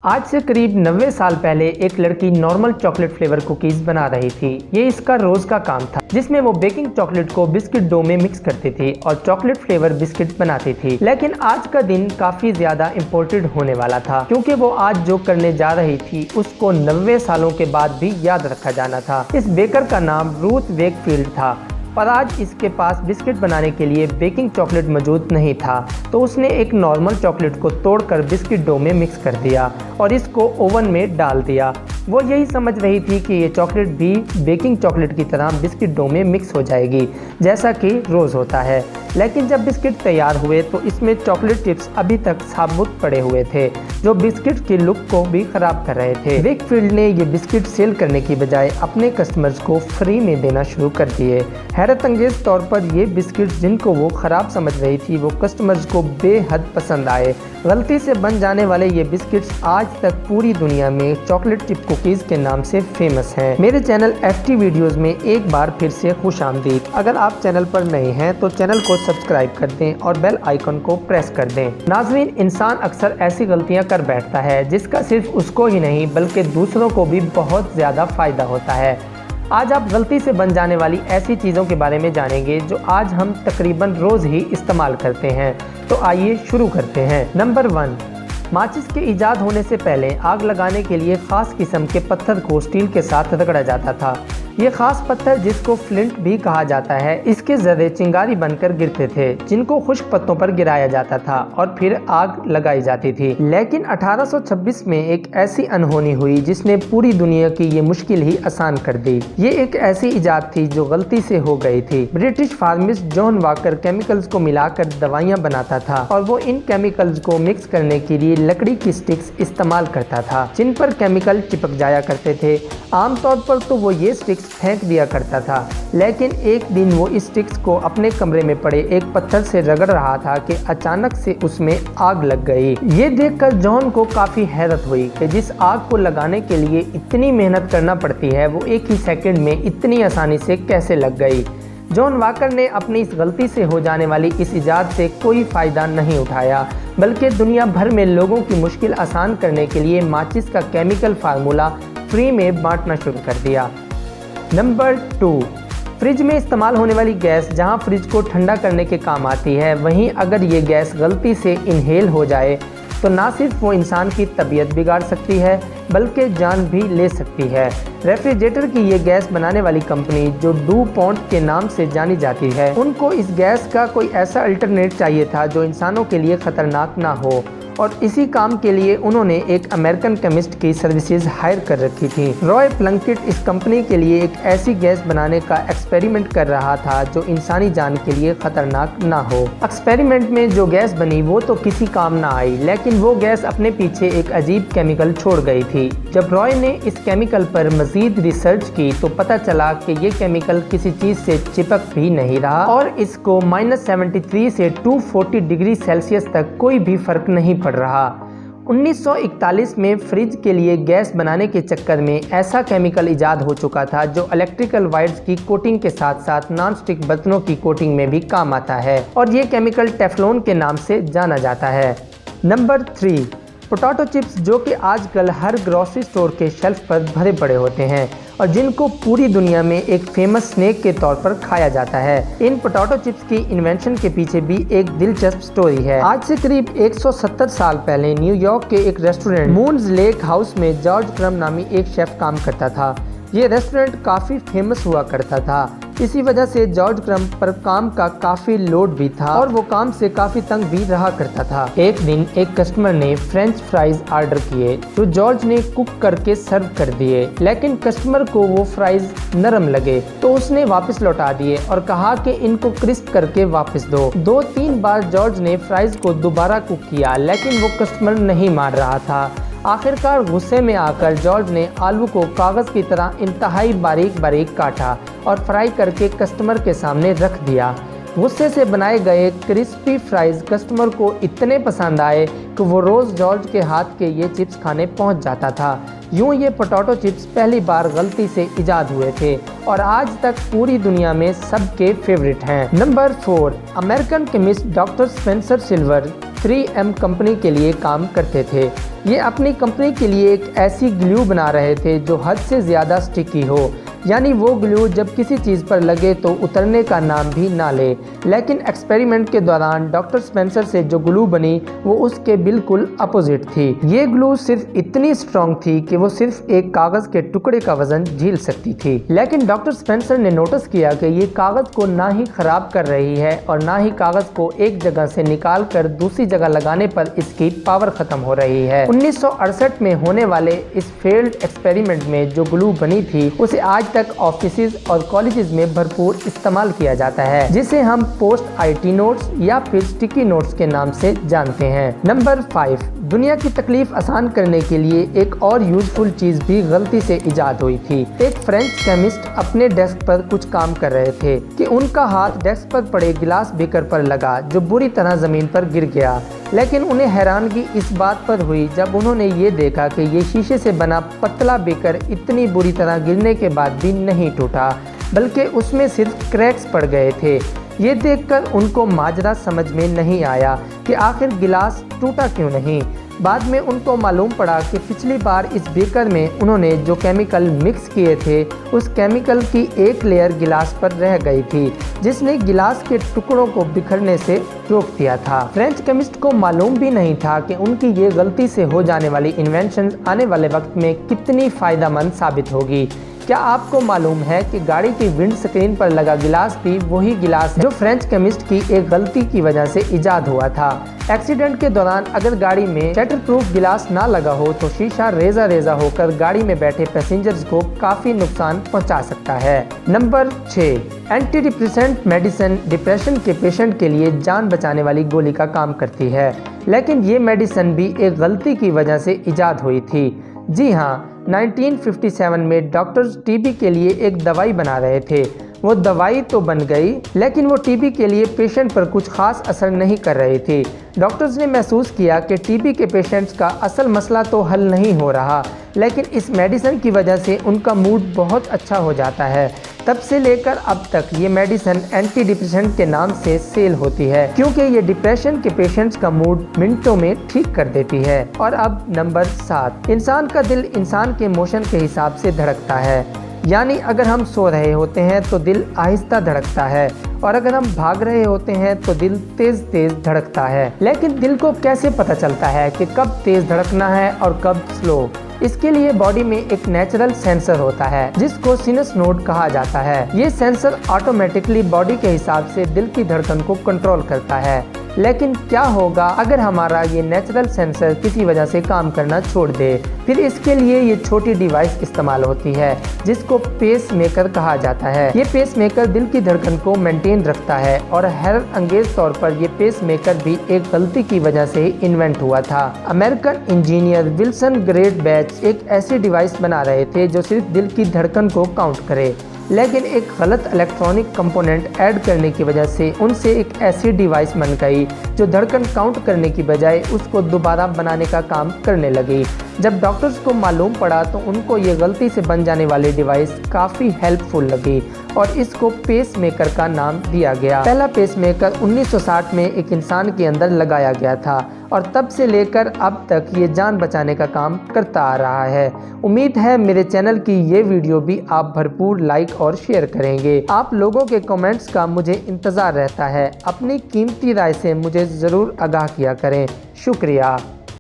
आज से करीब 90 साल पहले एक लड़की नॉर्मल चॉकलेट फ्लेवर कुकीज बना रही थी। ये इसका रोज का काम था, जिसमें वो बेकिंग चॉकलेट को बिस्किट डो में मिक्स करती थी और चॉकलेट फ्लेवर बिस्किट बनाती थी। लेकिन आज का दिन काफी ज्यादा इम्पोर्टेंट होने वाला था, क्योंकि वो आज जो करने जा रही थी उसको 90 सालों के बाद भी याद रखा जाना था। इस बेकर का नाम रूथ वेकफील्ड था, पर आज इसके पास बिस्किट बनाने के लिए बेकिंग चॉकलेट मौजूद नहीं था, तो उसने एक नॉर्मल चॉकलेट को तोड़कर बिस्किट डो में मिक्स कर दिया और इसको ओवन में डाल दिया। वो यही समझ रही थी कि ये चॉकलेट भी बेकिंग चॉकलेट की तरह बिस्किट डो में मिक्स हो जाएगी, जैसा कि रोज़ होता है। लेकिन जब बिस्किट तैयार हुए तो इसमें चॉकलेट चिप्स अभी तक साबुत पड़े हुए थे, जो बिस्किट की लुक को भी खराब कर रहे थे। वेकफील्ड ने ये बिस्किट सेल करने की बजाय अपने कस्टमर्स को फ्री में देना शुरू कर दिए। हैरत अंगेज तौर पर ये बिस्किट, जिनको वो खराब समझ रही थी, वो कस्टमर्स को बेहद पसंद आए। गलती से बन जाने वाले ये बिस्किट्स आज तक पूरी दुनिया में चॉकलेट चिप कुकीज के नाम से फेमस हैं। मेरे चैनल FT वीडियोस में एक बार फिर से खुशामदीद। अगर आप चैनल पर नए हैं तो चैनल को सब्सक्राइब कर दें और बेल आइकन को प्रेस कर दें। नाज़रीन, इंसान अक्सर ऐसी गलतियां कर बैठता है जिसका सिर्फ उसको ही नहीं बल्कि दूसरों को भी बहुत ज़्यादा फायदा होता है। आज आप गलती से बन जाने वाली ऐसी चीज़ों के बारे में जानेंगे जो आज हम तकरीबन रोज़ ही इस्तेमाल करते हैं। तो आइए शुरू करते हैं। नंबर 1, माचिस के ईजाद होने से पहले आग लगाने के लिए ख़ास किस्म के पत्थर को स्टील के साथ रगड़ा जाता था। ये खास पत्थर, जिसको फ्लिंट भी कहा जाता है, इसके ज़र्रे चिंगारी बनकर गिरते थे, जिनको खुश्क पत्तों पर गिराया जाता था और फिर आग लगाई जाती थी। लेकिन 1826 में एक ऐसी अनहोनी हुई जिसने पूरी दुनिया की ये मुश्किल ही आसान कर दी। ये एक ऐसी इजाद थी जो गलती से हो गई थी। ब्रिटिश फार्मिस्ट जॉन वाकर केमिकल्स को मिलाकर दवाइयाँ बनाता था और वो इन केमिकल्स को मिक्स करने के लिए लकड़ी की स्टिक्स इस्तेमाल करता था, जिन पर केमिकल चिपक जाया करते थे। आमतौर पर तो वो ये स्टिक्स फेंक दिया करता था, लेकिन एक दिन वो इस स्टिक्स को अपने कमरे में पड़े एक पत्थर से रगड़ रहा था कि अचानक से उसमें आग लग गई। ये देखकर जॉन को काफ़ी हैरत हुई कि जिस आग को लगाने के लिए इतनी मेहनत करना पड़ती है, वो एक ही सेकंड में इतनी आसानी से कैसे लग गई। जॉन वाकर ने अपनी इस गलती से हो जाने वाली इस इजाद से कोई फ़ायदा नहीं उठाया, बल्कि दुनिया भर में लोगों की मुश्किल आसान करने के लिए माचिस का केमिकल फार्मूला फ्री में बांटना शुरू कर दिया। नंबर 2, फ्रिज में इस्तेमाल होने वाली गैस जहां फ्रिज को ठंडा करने के काम आती है, वहीं अगर ये गैस गलती से इनहेल हो जाए तो ना सिर्फ वो इंसान की तबीयत बिगाड़ सकती है बल्कि जान भी ले सकती है। रेफ्रिजरेटर की ये गैस बनाने वाली कंपनी, जो डू पॉन्ट के नाम से जानी जाती है, उनको इस गैस का कोई ऐसा अल्टरनेट चाहिए था जो इंसानों के लिए ख़तरनाक ना हो, और इसी काम के लिए उन्होंने एक अमेरिकन केमिस्ट की सर्विसेज हायर कर रखी थी। रॉय प्लंकेट इस कंपनी के लिए एक ऐसी गैस बनाने का एक्सपेरिमेंट कर रहा था जो इंसानी जान के लिए खतरनाक ना हो। एक्सपेरिमेंट में जो गैस बनी वो तो किसी काम ना आई, लेकिन वो गैस अपने पीछे एक अजीब केमिकल छोड़ गई थी। जब रॉय ने इस केमिकल पर मजीद रिसर्च की तो पता चला कि ये केमिकल किसी चीज से चिपक भी नहीं रहा और इसको -73 से 240 डिग्री सेल्सियस तक कोई भी फर्क नहीं पड़ रहा। 1941 में फ्रिज के लिए गैस बनाने के चक्कर में ऐसा केमिकल इजाद हो चुका था जो इलेक्ट्रिकल वायर्स की कोटिंग के साथ साथ नॉन स्टिक बर्तनों की कोटिंग में भी काम आता है, और ये केमिकल टेफ्लॉन के नाम से जाना जाता है। नंबर 3, पोटैटो चिप्स, जो कि आजकल हर ग्रोसरी स्टोर के शेल्फ पर भरे पड़े होते हैं और जिनको पूरी दुनिया में एक फेमस स्नैक के तौर पर खाया जाता है। इन पोटैटो चिप्स की इन्वेंशन के पीछे भी एक दिलचस्प स्टोरी है। आज से करीब 170 साल पहले न्यूयॉर्क के एक रेस्टोरेंट मून्स लेक हाउस में जॉर्ज क्रम नामी एक शेफ काम करता था। ये रेस्टोरेंट काफ़ी फेमस हुआ करता था, इसी वजह से जॉर्ज क्रम पर काम का काफ़ी लोड भी था और वो काम से काफ़ी तंग भी रहा करता था। एक दिन एक कस्टमर ने फ्रेंच फ्राइज ऑर्डर किए जो जॉर्ज ने कुक करके सर्व कर दिए, लेकिन कस्टमर को वो फ्राइज नरम लगे तो उसने वापस लौटा दिए और कहा कि इनको क्रिस्प करके वापस दो। 2-3 बार जॉर्ज ने फ्राइज को दोबारा कुक किया, लेकिन वो कस्टमर नहीं मान रहा था। आखिरकार गुस्से में आकर जॉर्ज ने आलू को कागज़ की तरह इंतहाई बारीक बारीक काटा और फ्राई करके कस्टमर के सामने रख दिया। गुस्से से बनाए गए क्रिस्पी फ्राइज कस्टमर को इतने पसंद आए कि वो रोज़ जॉर्ज के हाथ के ये चिप्स खाने पहुंच जाता था। यूं ये पोटैटो चिप्स पहली बार गलती से इजाद हुए थे और आज तक पूरी दुनिया में सबके फेवरेट हैं। Number 4, American chemist doctor Spencer silver 3M company के लिए काम करते थे। ये अपनी कंपनी के लिए एक ऐसी ग्लू बना रहे थे जो हद से ज़्यादा स्टिकी हो, यानी वो ग्लू जब किसी चीज़ पर लगे तो उतरने का नाम भी ना ले। लेकिन एक्सपेरिमेंट के दौरान डॉक्टर स्पेंसर से जो ग्लू बनी वो उसके बिल्कुल अपोजिट थी। ये ग्लू सिर्फ इतनी स्ट्रॉन्ग थी कि वो सिर्फ एक कागज़ के टुकड़े का वजन झेल सकती थी। लेकिन डॉक्टर स्पेंसर ने नोटिस किया कि ये कागज़ को ना ही खराब कर रही है और ना ही कागज़ को एक जगह से निकाल कर दूसरी जगह लगाने पर इसकी पावर खत्म हो रही है। 1968 में होने वाले इस फेल्ड एक्सपेरिमेंट में जो ग्लू बनी थी उसे आज तक ऑफिसेज और कॉलेजेस में भरपूर इस्तेमाल किया जाता है, जिसे हम पोस्ट आईटी नोट्स या फिर स्टिकी नोट्स के नाम से जानते हैं। नंबर 5, दुनिया की तकलीफ आसान करने के लिए एक और यूजफुल चीज भी गलती से इजाद हुई थी। एक फ्रेंच केमिस्ट अपने डेस्क पर कुछ काम कर रहे थे कि उनका हाथ डेस्क पर पड़े गिलास बीकर पर लगा जो बुरी तरह जमीन पर गिर गया। लेकिन उन्हें हैरानगी इस बात पर हुई जब उन्होंने ये देखा कि ये शीशे से बना पतला बीकर इतनी बुरी तरह गिरने के बाद भी नहीं टूटा, बल्कि उसमें सिर्फ क्रैक्स पड़ गए थे। ये देखकर उनको माजरा समझ में नहीं आया कि आखिर गिलास टूटा क्यों नहीं। बाद में उनको मालूम पड़ा कि पिछली बार इस बीकर में उन्होंने जो केमिकल मिक्स किए थे उस केमिकल की एक लेयर गिलास पर रह गई थी, जिसने गिलास के टुकड़ों को बिखरने से रोक दिया था। फ्रेंच केमिस्ट को मालूम भी नहीं था कि उनकी ये गलती से हो जाने वाली इन्वेंशन आने वाले वक्त में कितनी फ़ायदेमंद साबित होगी। क्या आपको मालूम है कि गाड़ी की विंड स्क्रीन पर लगा गिलास भी वही गिलास है जो फ्रेंच केमिस्ट की एक गलती की वजह से इजाद हुआ था। एक्सीडेंट के दौरान अगर गाड़ी में शटरप्रूफ गिलास ना लगा हो तो शीशा रेजा रेजा होकर गाड़ी में बैठे पैसेंजर्स को काफ़ी नुकसान पहुंचा सकता है। Number 6, anti depressant medicine depression के पेशेंट के लिए जान बचाने वाली गोली का काम करती है, लेकिन ये मेडिसिन भी एक गलती की वजह से इजाद हुई थी। जी हाँ, 1957 में डॉक्टर्स टीबी के लिए एक दवाई बना रहे थे। वो दवाई तो बन गई, लेकिन वो टीबी के लिए पेशेंट पर कुछ खास असर नहीं कर रही थी। डॉक्टर्स ने महसूस किया कि टीबी के पेशेंट्स का असल मसला तो हल नहीं हो रहा, लेकिन इस मेडिसिन की वजह से उनका मूड बहुत अच्छा हो जाता है। तब से लेकर अब तक ये मेडिसिन एंटी डिप्रेसेंट के नाम से सेल होती है, क्योंकि ये डिप्रेशन के पेशेंट्स का मूड मिनटों में ठीक कर देती है। और अब नंबर 7, इंसान का दिल इंसान के इमोशन के हिसाब से धड़कता है। यानी अगर हम सो रहे होते हैं तो दिल आहिस्ता धड़कता है और अगर हम भाग रहे होते हैं तो दिल तेज तेज धड़कता है। लेकिन दिल को कैसे पता चलता है कि कब तेज धड़कना है और कब स्लो? इसके लिए बॉडी में एक नेचुरल सेंसर होता है जिसको सिनस नोड कहा जाता है। ये सेंसर ऑटोमेटिकली बॉडी के हिसाब से दिल की धड़कन को कंट्रोल करता है। लेकिन क्या होगा अगर हमारा ये नेचुरल सेंसर किसी वजह से काम करना छोड़ दे? फिर इसके लिए ये छोटी डिवाइस इस्तेमाल होती है जिसको पेस मेकर कहा जाता है। ये पेस मेकर दिल की धड़कन को मेंटेन रखता है और हैरत अंगेज तौर पर ये पेस मेकर भी एक गलती की वजह से ही इन्वेंट हुआ था। American engineer Wilson great batch एक ऐसी डिवाइस बना रहे थे जो सिर्फ दिल की धड़कन को काउंट करे, लेकिन एक गलत इलेक्ट्रॉनिक कंपोनेंट ऐड करने की वजह से उनसे एक ऐसी डिवाइस बन गई जो धड़कन काउंट करने की बजाय उसको दोबारा बनाने का काम करने लगी। जब डॉक्टर्स को मालूम पड़ा तो उनको ये गलती से बन जाने वाली डिवाइस काफ़ी हेल्पफुल लगी और इसको पेस मेकर का नाम दिया गया। पहला पेस मेकर 1960 में एक इंसान के अंदर लगाया गया था और तब से लेकर अब तक ये जान बचाने का काम करता आ रहा है। उम्मीद है मेरे चैनल की ये वीडियो भी आप भरपूर लाइक और शेयर करेंगे। आप लोगों के कमेंट्स का मुझे इंतज़ार रहता है। अपनी कीमती राय से मुझे ज़रूर आगाह किया करें। शुक्रिया।